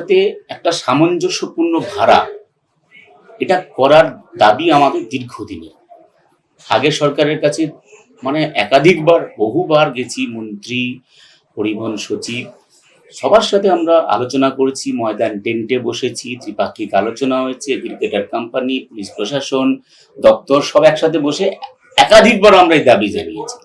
সাথে একটা সামঞ্জস্যপূর্ণ ভাড়া এটা করার দাবি আমাদের দীর্ঘদিনের। আগের সরকারের কাছে একাধিকবার বহুবার গেছি, মন্ত্রী, পরিবহন সচিব, সবার সাথে আমরা আলোচনা করেছি, ময়দান টেন্টে বসেছি, ত্রিপাক্ষিক আলোচনা হয়েছে, এগ্রিগেটর কোম্পানি, পুলিশ প্রশাসন, দপ্তর সব একসাথে বসে একাধিকবার আমরা এই দাবি জানিয়েছি।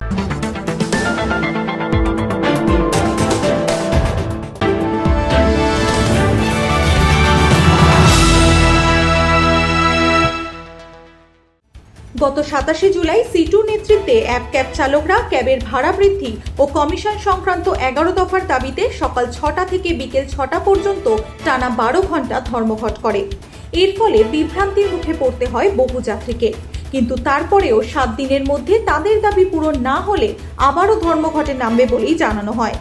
গত ২৭শে জুলাই সিটু নেতৃত্বে অ্যাপ ক্যাব চালকরা ক্যাবের ভাড়া বৃদ্ধি ও কমিশন সংক্রান্ত ১১ দফার দাবিতে সকাল ৬টা থেকে বিকেল ৬টা পর্যন্ত টানা ১২ ঘন্টা ধর্মঘট করে। এর ফলে বিভ্রান্তির মুখে পড়তে হয় বহু যাত্রীকে। কিন্তু তারপরেও ৭ দিনের মধ্যে তাদের দাবি পূরণ না হলে আবারও ধর্মঘটে নামবে বলেই জানানো হয়।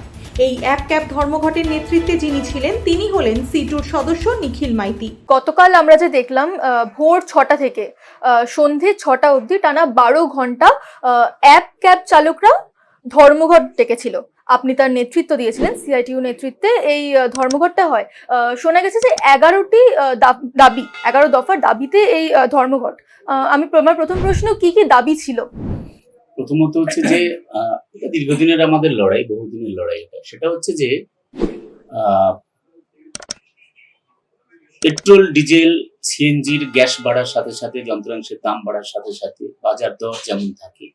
এই অ্যাপ ক্যাব ধর্মঘটের নেতৃত্বে যিনি ছিলেন তিনি হলেন সিটুর সদস্য নিখিল মাইতি। গতকাল আমরা যে দেখলাম ভোর ৬টা থেকে সন্ধে ৬টা অবধি টানা ১২ ঘন্টা অ্যাপ ক্যাব চালকরা ধর্মঘট ডেকেছিল। আপনি তার নেতৃত্ব দিয়েছিলেন, সিআইটিইউ নেতৃত্বে এই ধর্মঘটটা হয়। শোনা গেছে যে ১১টি দাবি, ১১ দফার দাবিতে এই ধর্মঘট। আমি আমার প্রথম প্রশ্ন, কি কি দাবি ছিল? প্রথমত হচ্ছে যে এটা দীর্ঘদিনের আমাদের লড়াই, বহুদিনের লড়াই। সেটা হচ্ছে যে পেট্রোল, ডিজেল, সিএনজির গ্যাস বাড়ার সাথে সাথে, যন্ত্রাংশের দাম বাড়ার সাথে সাথে বাজার দর যেমন থাকে,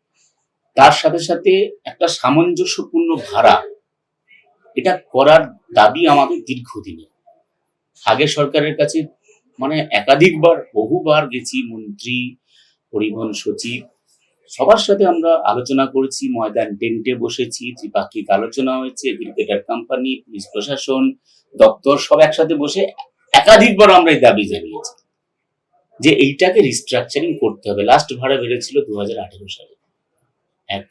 তার সাথে সাথে একটা সামঞ্জস্যপূর্ণ ভাড়া এটা করার দাবি আমাদের দীর্ঘদিনের। আগের সরকারের কাছে একাধিকবার বহুবার গেছি, মন্ত্রী, পরিবহন সচিব, সবার সাথে আমরা আলোচনা করেছি, ময়দান টেন্টে বসেছি, ত্রিপাক্ষিক আলোচনা হয়েছে, এগ্রিগেটর কোম্পানি, পুলিশ প্রশাসন, দপ্তর সব একসাথে বসে একাধিকবার আমরা এই দাবি জানিয়েছি যে এইটাকে রিস্ট্রাকচারিং করতে হবে। লাস্ট ভাড়া বেড়েছিল 2018 সালে। এক।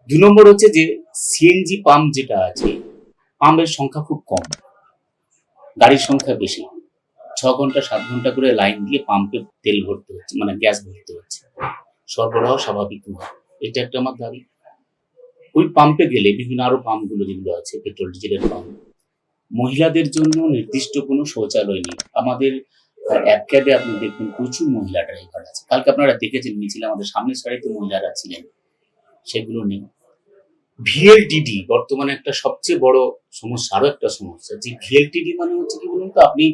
২ নম্বর হচ্ছে যে সিএনজি পাম্প যেটা আছে, পাম্পের সংখ্যা খুব কম, গাড়ির সংখ্যা বেশি। ৬ ঘন্টা ৭ ঘন্টা করে লাইন দিয়ে পাম্পে তেল ভরতে হচ্ছে, গ্যাস ভরতে হচ্ছে। সরবরাহ স্বাভাবিক নয়, এটা একটা আমার দাবি। ওই পাম্পে গেলে বিভিন্ন আরো পাম্পগুলো যেগুলো আছে, পেট্রোল ডিজেলের পাম্প, মহিলাদের জন্য নির্দিষ্ট কোনো শৌচালয় নেই। আমাদের অ্যাপ ক্যাবে আপনি দেখবেন প্রচুর মহিলা ড্রাইভার আছে। কালকে আপনারা দেখেছেন মিছিলে আমাদের সামনের সারিতে মহিলারা ছিলেন, সেগুলো নেই। ভিএলটিডি বর্তমানে একটা সবচেয়ে বড় সমস্যা, আরো একটা সমস্যা। যে ভিএলটিডি হচ্ছে কি বলুন তো, আপনি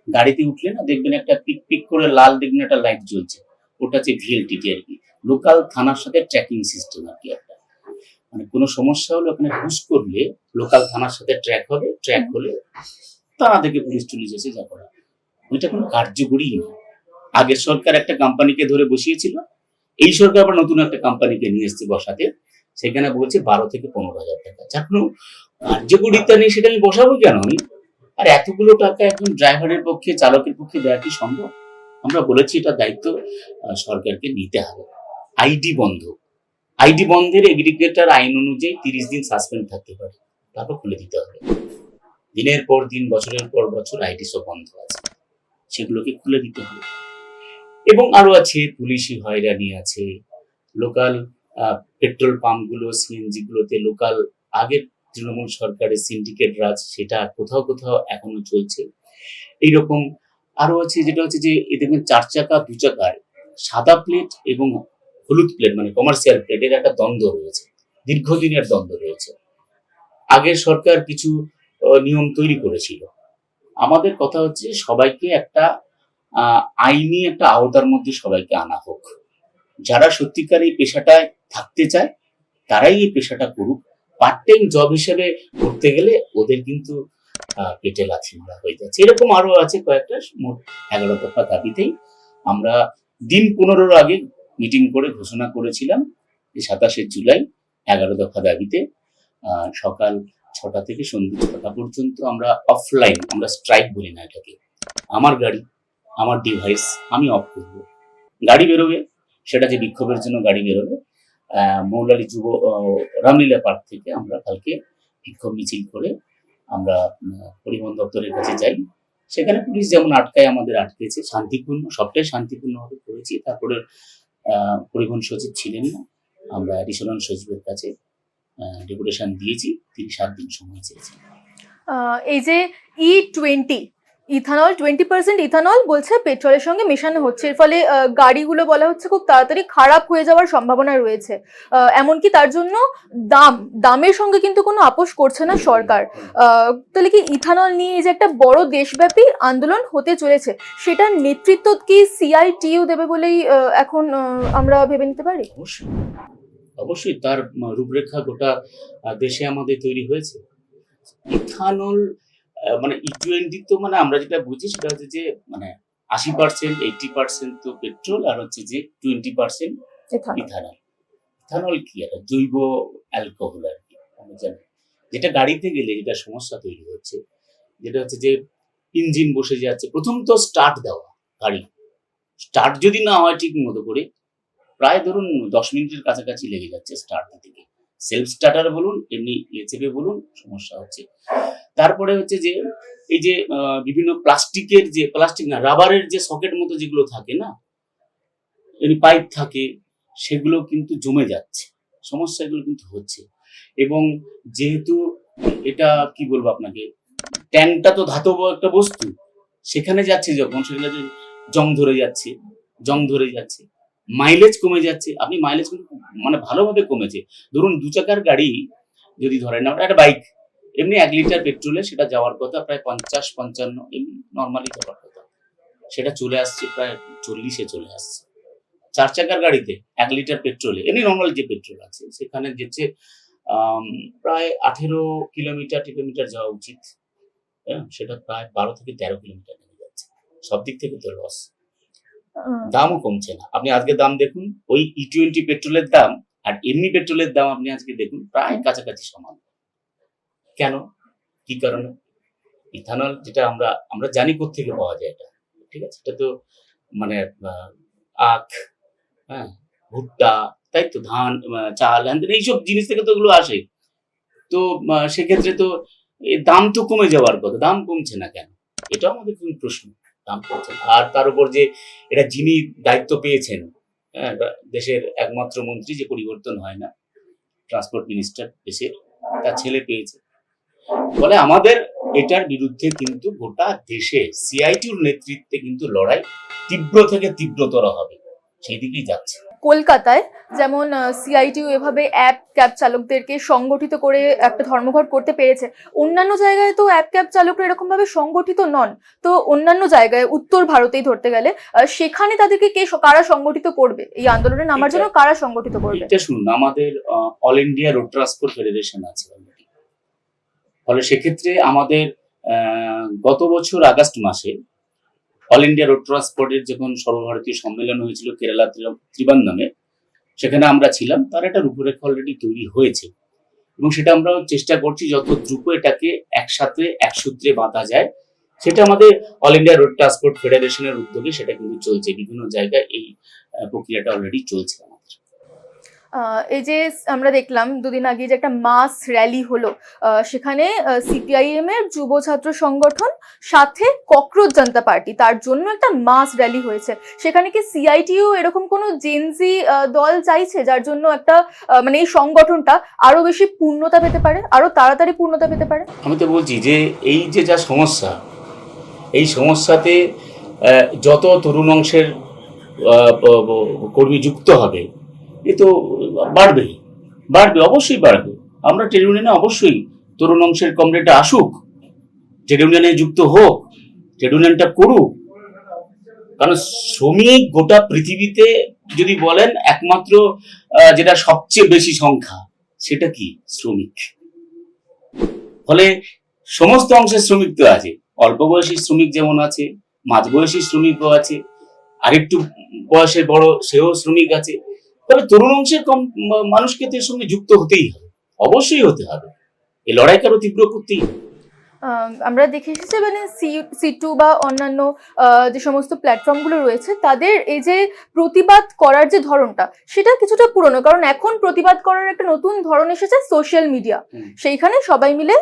গাড়িতে উঠলে না দেখবেন একটা পিক পিক করে লাল দেখবেন একটা লাইট জ্বলছে, ওটা হচ্ছে ভিএলটিডি আর কি, লোকাল থানার সাথে ট্র্যাকিং সিস্টেম আর কি। একটা কোনো সমস্যা হলে ওখানে পুশ করলে লোকাল থানার সাথে ট্র্যাক হবে, ট্র্যাক হলে থানা থেকে পুলিশ টুলিশ এসে যা করা, ওইটা কোনো কার্যকরী না। আগের সরকার একটা কোম্পানিকে ধরে বসিয়েছিল, এই সরকার আবার নতুন একটা কোম্পানিকে নিয়ে এসছে বসাতে, সেখানে বলছে ১২ থেকে ১৫,০০০ টাকা। যার কোনো কার্যকরিতা নেই, সেটা আমি বসাবো কেন আমি? আর এতগুলো টাকা একজন ড্রাইভারের পক্ষে, চালকের পক্ষে দেওয়া কি সম্ভব? আমরা বলেছি এটা দায়িত্ব সরকারকে নিতে হবে। আইডি বন্ধের এগ্রিগেটর আইন অনুযায়ী ৩০ দিন সাসপেন্ড থাকতে পারে, তারপর খুলে দিতে হবে। দিনের পর দিন, বছরের পর বছর আইডি সব বন্ধ আছে, সেগুলোকে খুলে দিতে হবে। এবং আরো আছে পুলিশি হয়রানি আছে, লোকাল পেট্রোল পাম্পগুলো, সিএনজি গুলোতে লোকাল আগের তৃণমূল সরকারের সিন্ডিকেট রাজ, সেটা কোথাও কোথাও এখনো চলছে। এইরকম আরো আছে, যেটা হচ্ছে যে দেখবেন ৪ চাকা ২ চাকার সাদা প্লেট এবং হলুদ প্লেট, কমার্শিয়াল প্লেটের একটা দ্বন্দ্ব রয়েছে, দীর্ঘদিনের দ্বন্দ্ব রয়েছে। আগের সরকার কিছু নিয়ম তৈরি করেছিল। আমাদের কথা হচ্ছে সবাইকে একটা আইনি একটা আওতার মধ্যে সবাইকে আনা হোক। যারা সত্যিকার এই পেশাটায় থাকতে চায় তারাই এই পেশাটা করুক। পার্ট টাইম জব হিসেবে করতে গেলে ওদের কিন্তু পেটে লাথি মারা হয়ে যাচ্ছে। এরকম আরো আছে কয়েকটা, মোট ১১ দফা দাবিতেই আমরা দিন ১৫ আগে মিটিং করে ঘোষণা করেছিলাম যে ২৭শে জুলাই ১১ দফা দাবিতে সকাল ৬টা থেকে সন্ধ্যে ৬টা পর্যন্ত আমরা অফলাইন, আমরা স্ট্রাইক বলি না এটাকে, আমার গাড়ি, আমার ডিভাইস আমি অফ করবো। গাড়ি বেরোবে, সেটা যে বিক্ষোভের জন্য গাড়ি বেরোবে, মৌলালী যুব রামলীলা পার্ক থেকে আমরা কালকে বিক্ষোভ মিছিল করে আমরা পরিবহন দপ্তরের কাছে যাই। সেখানে পুলিশ যেমন আটকায় আমাদের আটকেছে, শান্তিপূর্ণ, সবটাই শান্তিপূর্ণভাবে করেছি। তারপরে পরিবহন সচিব ছিলেন না, আমরা অ্যাডিশনাল সচিবের কাছে ডেপুটেশন দিয়েছি, তিনি ৭ দিন সময় চেয়েছেন। এই যে E20 ইথানল 20% ইথানল বলছে পেট্রোলের সঙ্গে মেশানো হচ্ছে, এর ফলে গাড়িগুলো বলা হচ্ছে খুব তাড়াতাড়ি খারাপ হয়ে যাওয়ার সম্ভাবনা রয়েছে। এমনকি তার জন্য দামের সঙ্গে কিন্তু কোনো আপোষ করছে না সরকার। তাহলে কি ইথানল নিয়ে এই যে একটা বড় দেশব্যাপী আন্দোলন হতে চলেছে, সেটার নেতৃত্ব কি CITU দেবে বলেই এখন আমরা ভেবে নিতে পারি? অবশ্যই অবশ্যই তার রূপরেখা গোটা দেশে আমাদের তৈরি হয়েছে। ইথানল মানে E20 তো মানে আমরা যেটা বুঝি সেটা হচ্ছে যে মানে 80% 80% তো পেট্রোল আর হচ্ছে যে 20% ইথানল। ইথানল কি একটা জৈব অ্যালকোহল আর কি, আমরা জানি। যেটা গাড়িতে গেলে যেটা সমস্যা তৈরি হচ্ছে, যেটা হচ্ছে যে ইঞ্জিন বসে যাচ্ছে, প্রথম তো স্টার্ট দেওয়া, গাড়ি স্টার্ট যদি না হয় ঠিক মতো করে, প্রায় ধরুন 10 মিনিটের কাছাকাছি লেগে যাচ্ছে স্টার্ট দিতে। সেলফ স্টার্টার বলুন, এমনি চেপে বলুন, সমস্যা হচ্ছে। তারপরে হচ্ছে যে এই যে বিভিন্ন প্লাস্টিকের যে প্লাস্টিক না রাবারের যে সকেট মতো যেগুলো থাকে না, এমনি পাইপ থাকে, সেগুলো কিন্তু জমে যাচ্ছে, সমস্যা এগুলো কিন্তু হচ্ছে। এবং যেহেতু এটা কি বলবো আপনাকে, ট্যাঙ্কটা তো ধাতব একটা বস্তু, সেখানে যাচ্ছে যখন সেখানে জং ধরে যাচ্ছে, মাইলেজ কমে যাচ্ছে। আপনি মাইলেজ কিন্তু মানে ভালোভাবে কমেছে। ধরুন 2 চাকার গাড়ি যদি ধরেন, আমরা একটা বাইক এমনি 1 লিটার পেট্রোলে সেটা যাওয়ার কথা প্রায় 50-55 এমনি নর্মালি যাওয়ার কথা, সেটা চলে আসছে প্রায় 40-এ চলে আসছে। 4 চাকার গাড়িতে 1 লিটার পেট্রোলে এমনি নর্মাল যে পেট্রোল আছে সেখানে যেতে প্রায় 18 কিলোমিটার যাওয়া উচিত, সেটা প্রায় 12 থেকে 13 কিলোমিটার নেমে যাচ্ছে। সব দিক থেকে তো লস, দামও কমছে না। আপনি আজকে দাম দেখুন, ওই E20 পেট্রোলের দাম আর এমনি পেট্রোলের দাম আপনি আজকে দেখুন প্রায় কাছাকাছি সমান। কেন? কি কারণে? ইথানল যেটা আমরা জানি কোত্থেকে পাওয়া যায়, এটা ঠিক আছে, এটা তো মানে আখ, হ্যাঁ, ভুট্টা, তাই তো, ধান, চাল, এইসব জিনিস থেকে তো ওগুলো আসে। তো সেক্ষেত্রে তো দাম তো কমে যাওয়ার কথা, দাম কমছে না কেন? এটাও আমাদের কিন্তু প্রশ্ন, দাম কমছে না। আর তার উপর যে এটা যিনি দায়িত্ব পেয়েছেন, দেশের একমাত্র মন্ত্রী, যে পরিবর্তন হয় না, ট্রান্সপোর্ট মিনিস্টার দেশের, তার ছেলে পেয়েছে, ফলে আমাদের এটার বিরুদ্ধে কিন্তু গোটা দেশে CITUর নেতৃত্বে কিন্তু লড়াই তীব্র থেকে তীব্রতর হবে, সেই দিকেই যাচ্ছে। কলকাতায় যেমন CITU এভাবে ক্যাব চালকদেরকে সংগঠিত করে একটা ধর্মঘট করতে পেরেছে, অন্যান্য জায়গায় তো ক্যাব চালকরা এরকম ভাবে সংগঠিত নন। তো অন্যান্য জায়গায়, উত্তর ভারতেই ধরতে গেলে, সেখানে তাদেরকে কারা সংগঠিত করবে? এই আন্দোলনে নামার জন্য কারা সংগঠিত করবে? এটা শুনুন, আমাদের all India road transport federation আছে অলরেডি। ফলে সেক্ষেত্রে আমাদের গত বছর আগস্ট মাসে অল ইন্ডিয়া রোড ট্রান্সপোর্টের যখন সর্বভারতীয় সম্মেলন হয়েছিল কেরালা ত্রিবান্ধমে, সেখানে আমরা ছিলাম। তার একটা রূপরেখা অলরেডি তৈরি হয়েছে এবং সেটা আমরা চেষ্টা করছি যত দ্রুত এটাকে একসাথে এক সূত্রে বাঁধা যায়। সেটা আমাদের অল ইন্ডিয়া রোড ট্রান্সপোর্ট ফেডারেশনের উদ্যোগে সেটা কিন্তু চলছে, বিভিন্ন জায়গায় এই প্রক্রিয়াটা অলরেডি চলছে আমাদের। এই যে আমরা দেখলাম দুদিন আগে যে একটা মাস র্যালি হলো, সেখানে CPIM এর যুব ছাত্র সংগঠন সাথে ককরোচ জনতা পার্টি, তার জন্য একটা মাস র্যালি হয়েছে। সেখানে কি CITU এরকম কোনো জেনজি দল চাইছে, যার জন্য একটা মানে এই সংগঠনটা আরো বেশি পূর্ণতা পেতে পারে, আরো তাড়াতাড়ি পূর্ণতা পেতে পারে? আমি তো বলছি যে এই যে যা সমস্যা, এই সমস্যাতে যত তরুণ অংশের কর্মী যুক্ত হবে, এ তো বাড়বে, অবশ্যই বাড়বে। আমরা ট্রেড ইউনিয়নে অবশ্যই তরুণ অংশের কমরেডরা আসুক, ট্রেড ইউনিয়নে যুক্ত হোক, ট্রেড ইউনিয়নটা করুক। কারণ শ্রমিক গোটা পৃথিবীতে যদি বলেন একমাত্র যেটা সবচেয়ে বেশি সংখ্যা, সেটা কি? শ্রমিক। ফলে সমস্ত অংশের শ্রমিক তো আছে, অল্প বয়সী শ্রমিক যেমন আছে, মাঝবয়সী শ্রমিকও আছে, আরেকটু বয়সে বড় সেও শ্রমিক আছে। তবে তরুণ অংশের মানুষকে তো এর সঙ্গে যুক্ত হতেই হবে, অবশ্যই হতে হবে। এই লড়াইকে আরো তীব্র করতেই হবে। আমরা দেখে এসেছি মানে C2 বা অন্যান্য যে সমস্ত প্ল্যাটফর্মগুলো রয়েছে, তাদের এই যে প্রতিবাদ করার যে ধরনটা, সেটা কিছুটা পুরনো। কারণ এখন প্রতিবাদ করার একটা নতুন ধরন এসেছে, সোশ্যাল মিডিয়া। সেইখানে সবাই মিলে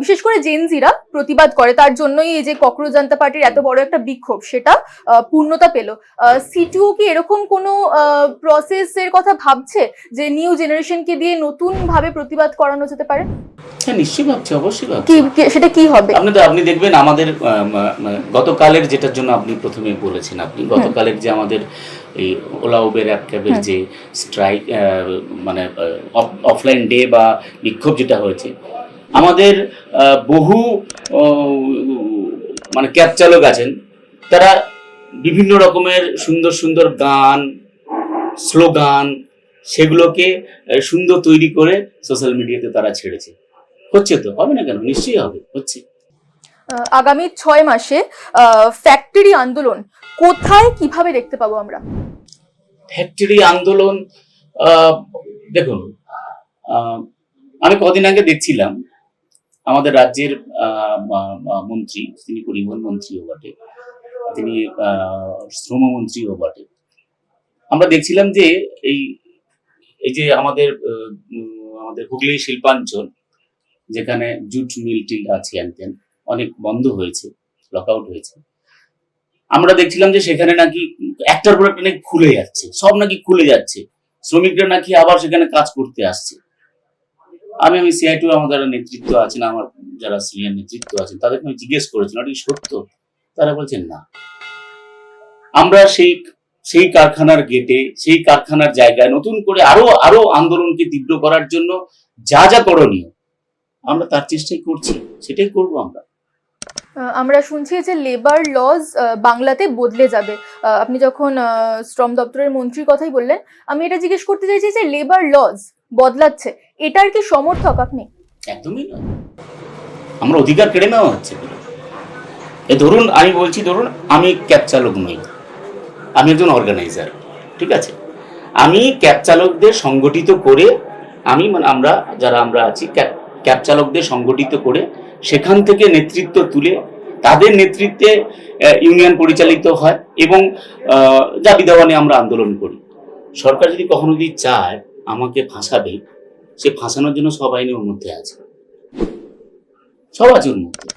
বিশেষ করে জেনজিরা প্রতিবাদ করে, তার জন্যই এই যে ককরোচ জনতা পার্টির এত বড় একটা বিক্ষোভ, সেটা পূর্ণতা পেল। C2 কি এরকম কোনো প্রসেসের কথা ভাবছে যে নিউ জেনারেশনকে দিয়ে নতুন ভাবে প্রতিবাদ করানো যেতে পারে? হ্যাঁ, নিশ্চয়ই ভাবছে, অবশ্যই ভাবছে। সেটা কি হবে? আপনি দেখবেন আমাদের গতকালের যেটার জন্য আপনি প্রথমে বলেছেন, আপনি গতকালের যে আমাদের এই ওলা উবের অ্যাপ ক্যাবের যে স্ট্রাইক মানে অফলাইন ডে বা বিক্ষোভ যেটা হয়েছে, আমাদের বহু মানে ক্যাব চালক আছেন, তারা বিভিন্ন রকমের সুন্দর সুন্দর গান, স্লোগান, সেগুলোকে সুন্দর তৈরি করে সোশ্যাল মিডিয়াতে তারা ছেড়েছে। হচ্ছে তো, হবে না কেন? নিশ্চয়ই হবে, হচ্ছে। আগামী 6 মাসে ফ্যাক্টরি আন্দোলন কোথায় কিভাবে দেখতে পাবো আমরা? ফ্যাক্টরি আন্দোলন, দেখুন, আমি কদিন আগে দেখছিলাম আমাদের রাজ্যের মন্ত্রী, তিনি পরিবহন মন্ত্রীও বটে, তিনি শ্রমমন্ত্রীও বটে। আমরা দেখছিলাম যে এই যে আমাদের হুগলি শিল্পাঞ্চল, যেখানে জুট মিল টিল আছে, অনেক বন্ধ হয়েছে, লকআউট হয়েছে। আমরা দেখছিলাম যে সেখানে নাকি একটার পর একটা নাকি খুলে যাচ্ছে, সব নাকি খুলে যাচ্ছে, শ্রমিকরা নাকি আবার সেখানে কাজ করতে আসছে। আমি সিআইটু আমাদের নেতৃত্ব আছেন, আমার যারা সিনিয়র নেতৃত্ব আছেন, তাদেরকে আমি জিজ্ঞেস করেছিলাম এটা কি সত্য? তারা বলছেন না। আমরা সেই কারখানার গেটে, সেই কারখানার জায়গায় নতুন করে আরো আন্দোলনকে তীব্র করার জন্য যা যা করণীয় আমরা তার চেষ্টাই করছি, সেটাই করবো আমরা। আমরা শুনছি যে লেবার লজ বাংলাতে বদলে যাবে। আপনি যখন শ্রম দপ্তরের মন্ত্রীর কথাই বললেন, আমি এটা জিজ্ঞেস করতে চাইছি যে লেবার লজ বদলাচ্ছে, এটার কি সমর্থক আপনি? একদমই নয়, আমরা অধিকার কেড়ে নেওয়া হচ্ছে। ধরুন আমি বলছি, ধরুন আমি ক্যাব চালক নই, আমি একজন অর্গানাইজার, ঠিক আছে? আমি ক্যাব চালকদের সংগঠিত করে, আমরা আছি ক্যাব চালকদের সংগঠিত করে সেখান থেকে নেতৃত্ব তুলে তাদের নেতৃত্বে ইউনিয়ন পরিচালিত হয় এবং দাবি দাওয়া নিয়ে আমরা আন্দোলন করি। সরকার যদি কখনো চায় আমাকে ফাঁসাবে, সে ফাঁসানোর জন্য সব আইনের মধ্যে আছে, সব আছে ওর মধ্যে।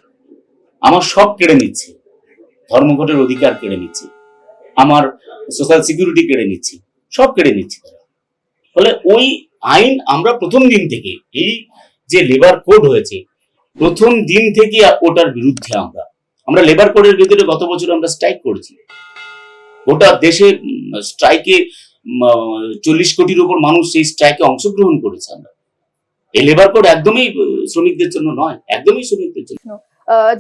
আমার সব কেড়ে নিচ্ছে, ধর্মঘটের অধিকার কেড়ে নিচ্ছে, আমার সোশ্যাল সিকিউরিটি কেড়ে নিচ্ছে, সব কেড়ে নিচ্ছে তারা। ফলে ওই আইন আমরা প্রথম দিন থেকে, এই যে লেবার কোড হয়েছে, প্রথম দিন থেকে ওটার বিরুদ্ধে আমরা লেবার কোডের ভিতরে গত বছর আমরা স্ট্রাইক করেছি। গোটা দেশে স্ট্রাইকে 40 কোটির উপর মানুষ সেই স্ট্রাইকে অংশগ্রহণ করেছে। আমরা এই লেবার কোড একদমই শ্রমিকদের জন্য নয়, একদমই শ্রমিকদের জন্য।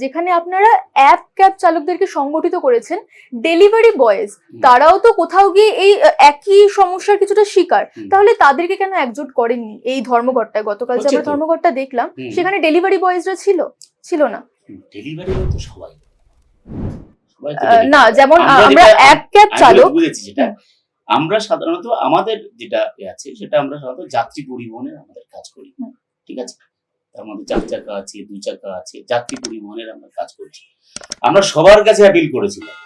যেখানে আপনারা অ্যাপ ক্যাব চালকদেরকে সংগঠিত করেছেন, ডেলিভারি বয়েজ তারাও তো কোথাও গিয়ে এই একই সমস্যার কিছুটা শিকার, তাহলে তাদেরকে কেন একজোট করেননি এই ধর্মঘটটায়? গতকাল যে আমরা ধর্মঘটটা দেখলাম, সেখানে ডেলিভারি বয়েজরা ছিল না? ডেলিভারি বয় তো সবাই না, যেমন আমরা অ্যাপ ক্যাব চালক বুঝেছি, যেটা আমরা সাধারণত আমাদের যেটা আছে সেটা আমরা সাধারণত যাত্রী পরিবহনের আমাদের কাজ করি, ঠিক আছে? তার মধ্যে 4 চাকা আছে, 2 চাকা আছে, যাত্রী পরিবহনের আমরা কাজ করছি। আমরা সবার কাছে অ্যাপিল করেছিলাম,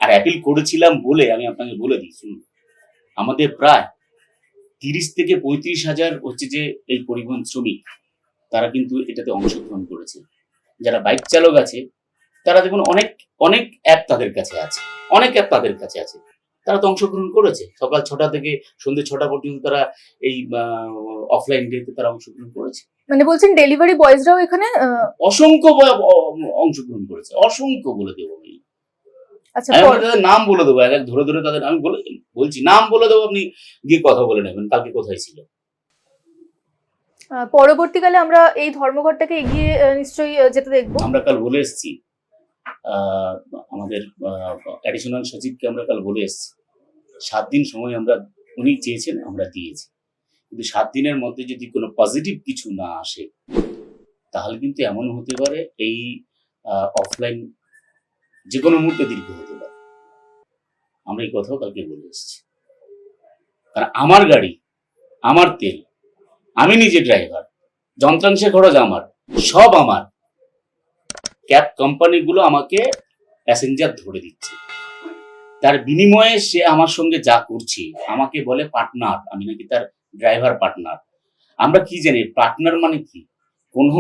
আর অ্যাপিল করেছিলাম বলে আমি আপনাকে বলে দিই, শুনুন, আমাদের প্রায় 30 থেকে 35 হাজার হচ্ছে যে এই পরিবহন শ্রমিক, তারা কিন্তু এটাতে অংশগ্রহণ করেছে। যারা বাইক চালক আছে তারা দেখুন অনেক অ্যাপ তাদের কাছে আছে, তারা তো অংশগ্রহণ করেছে। সকাল 6টা থেকে সন্ধ্যে 6টা পর্যন্ত তারা এই অফলাইন ডেতে তারা অংশগ্রহণ করেছে। মানে বলছেন ডেলিভারি বয়েজরাও এখানে অসংখ্য অংশগ্রহণ করেছে, অসংখ্য বলে দেবো আমি। আচ্ছা, তাদের নাম বলে দেবো, এক ধরে ধরে তাদের আমি বলছি নাম বলে দেবো, আপনি গিয়ে কথা বলে নেবেন কালকে কোথায় ছিল। পরবর্তীকালে আমরা এই ধর্মঘটটাকে এগিয়ে নিশ্চয়ই যেতে দেখবো। আমরা কাল বলে এসেছি, আমাদের অ্যাডিশনাল সচিবকে আমরা কাল বলে এসেছি 7 দিন সময় উনি চেয়েছেন, আমরা দিয়েছি। কিন্তু 7 দিনের মধ্যে যদি কোনো পজিটিভ কিছু না আসে, তাহলে কিন্তু এমন হতে পারে এই অফলাইন যে কোনো মুহূর্তে দীর্ঘ হতে পারে। আমরা এই কথাও কালকে বলে এসেছি। কারণ আমার গাড়ি, আমার তেল, আমি নিজে ড্রাইভার, যন্ত্রাংশের খরচ আমার, সব আমার। ক্যাব কোম্পানিগুলো আমাকে প্যাসেঞ্জার ধরে দিচ্ছে, তার বিনিময়ে সে আমার সঙ্গে যা করছে আমাকে বলে পার্টনার, আমি নাকি তার ড্রাইভার পার্টনার। আমরা কি জানি পার্টনার মানে কি? কোনো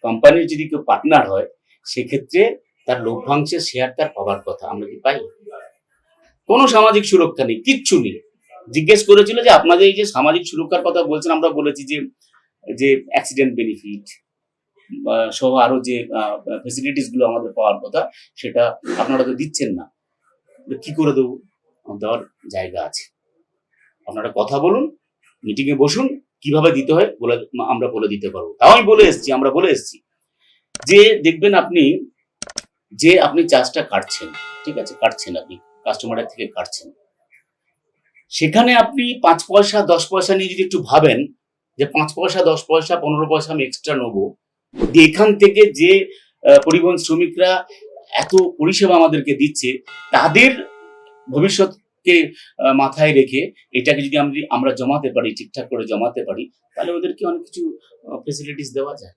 কোম্পানির যদি কেউ পার্টনার হয়, সেক্ষেত্রে তার লভ্যাংশের শেয়ার তার পাওয়ার কথা। আমরা কি পাই? কোনো সামাজিক সুরক্ষা নেই, কিচ্ছু নেই। জিজ্ঞেস করেছিল যে আপনাদের এই যে সামাজিক সুরক্ষার কথা বলছেন, আমরা বলেছি যে অ্যাক্সিডেন্ট বেনিফিট সহ আরো যে ফেসিলিটিস গুলো আমাদের পাওয়ার কথা সেটা আপনারা তো দিচ্ছেন না। কি করে দেবো? দেওয়ার জায়গা আছে, আপনারা কথা বলুন, মিটিং এ বসুন, কিভাবে দিতে হয় আমরা বলে দিতে পারবো। তাও আমরা বলে এসেছি যে দেখবেন আপনি চার্জটা কাটছেন, ঠিক আছে, কাটছেন, আপনি কাস্টমারের থেকে কাটছেন, সেখানে আপনি 5 পয়সা 10 পয়সা নিয়ে যদি একটু ভাবেন যে 5 পয়সা 10 পয়সা 15 পয়সা আমি এক্সট্রা নেবো, এখান থেকে যে পরিবহন শ্রমিকরা এত পরিষেবা আমাদেরকে দিচ্ছে তাদের ভবিষ্যৎকে মাথায় রেখে এটাকে যদি আমরা জমাতে পারি, ঠিকঠাক করে জমাতে পারি, তাহলে ওদেরকে অনেক কিছু ফেসিলিটিস দেওয়া যায়।